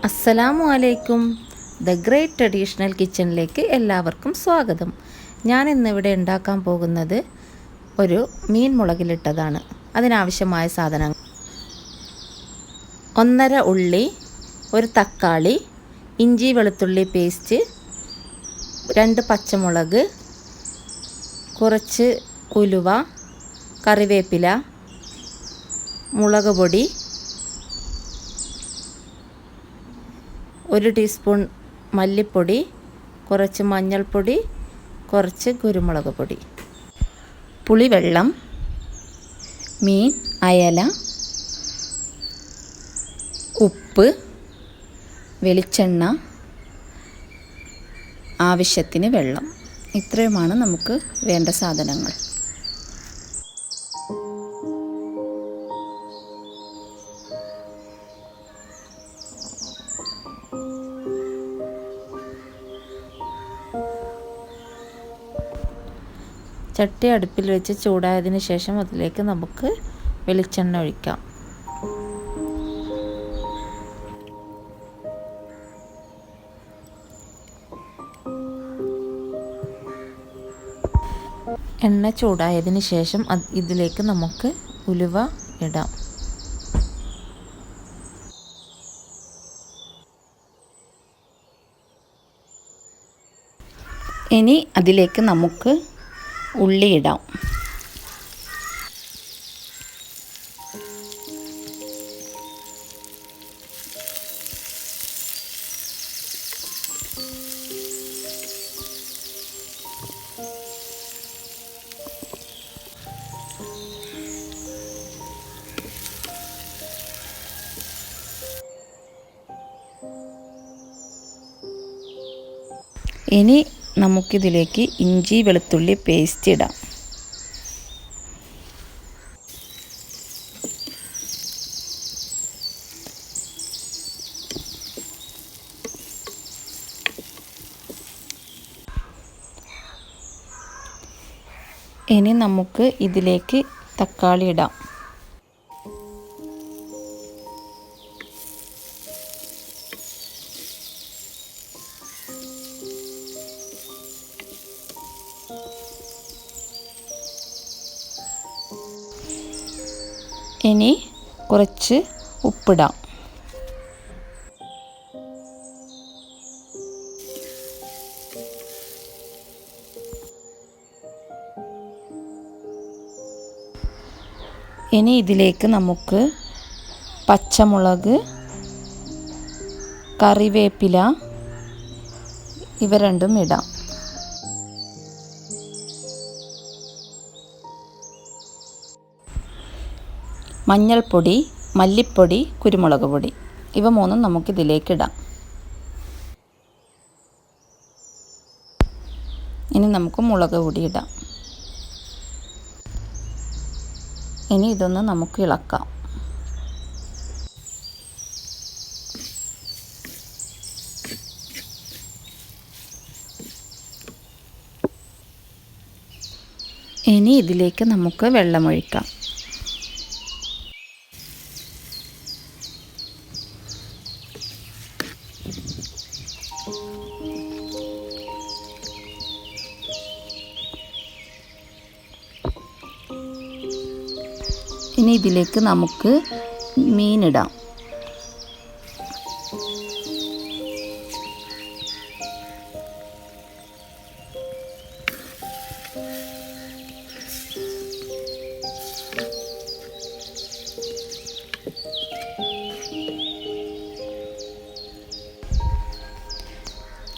അസ്സലാമു അലൈക്കും. The great traditional കിച്ചണിലേക്ക് എല്ലാവർക്കും സ്വാഗതം. ഞാൻ ഇന്നിവിടെ ഉണ്ടാക്കാൻ പോകുന്നത് ഒരു മീൻ മുളകിലിട്ടതാണ്. അതിനാവശ്യമായ സാധനങ്ങൾ: 1.5 ഉള്ളി, ഒരു തക്കാളി, ഇഞ്ചി വെളുത്തുള്ളി പേസ്റ്റ്, 2 പച്ചമുളക്, കുറച്ച് ഉലുവ, കറിവേപ്പില, മുളക് പൊടി, 1 ടീസ്പൂൺ മല്ലിപ്പൊടി, കുറച്ച് മഞ്ഞൾപ്പൊടി, കുറച്ച് കുരുമുളക് പൊടി, പുളിവെള്ളം, മീൻ, അയല, ഉപ്പ്, വെളിച്ചെണ്ണ, ആവശ്യത്തിന് വെള്ളം. ഇത്രയുമാണ് നമുക്ക് വേണ്ട സാധനങ്ങൾ. ചട്ടി അടുപ്പിൽ വെച്ച് ചൂടായതിന് ശേഷം അതിലേക്ക് നമുക്ക് വെളിച്ചെണ്ണ ഒഴിക്കാം. എണ്ണ ചൂടായതിന് ശേഷം ഇതിലേക്ക് നമുക്ക് ഉലുവ ഇടാം. ഇനി അതിലേക്ക് നമുക്ക് ഉള്ളി ഇടാം. ഇനി നമുക്കിതിലേക്ക് ഇഞ്ചി വെളുത്തുള്ളി പേസ്റ്റ് ഇടാം. ഇനി നമുക്ക് ഇതിലേക്ക് തക്കാളി ഇടാം. ഇനി കുറച്ച് ഉപ്പിടാം. ഇനി ഇതിലേക്ക് നമുക്ക് പച്ചമുളക്, കറിവേപ്പില ഇവ രണ്ടും ഇടാം. മഞ്ഞൾപ്പൊടി, മല്ലിപ്പൊടി, കുരുമുളക് പൊടി ഇവ മൂന്നും നമുക്കിതിലേക്ക് ഇടാം. ഇനി നമുക്ക് മുളക് പൊടി ഇടാം. ഇനി ഇതൊന്ന് നമുക്ക് ഇളക്കാം. ഇനി ഇതിലേക്ക് നമുക്ക് വെള്ളമൊഴിക്കാം. ഇനി ഇതിലേക്ക് നമുക്ക് മീനിടാം.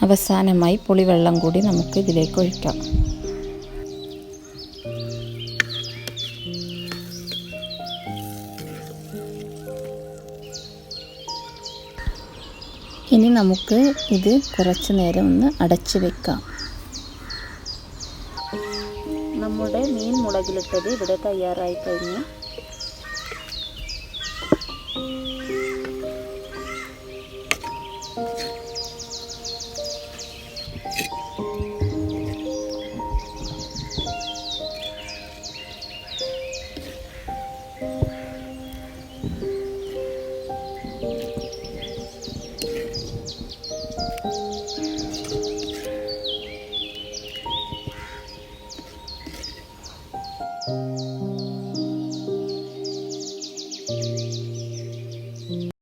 അവസാനമായി പുളിവെള്ളം കൂടി നമുക്ക് ഇതിലേക്ക് ഒഴിക്കാം. ഇനി നമുക്ക് ഇത് കുറച്ച് നേരം ഒന്ന് അടച്ച് വെക്കാം. നമ്മുടെ മീൻ മുളകിലിട്ടത് ഇവിടെ തയ്യാറായി കഴിഞ്ഞു.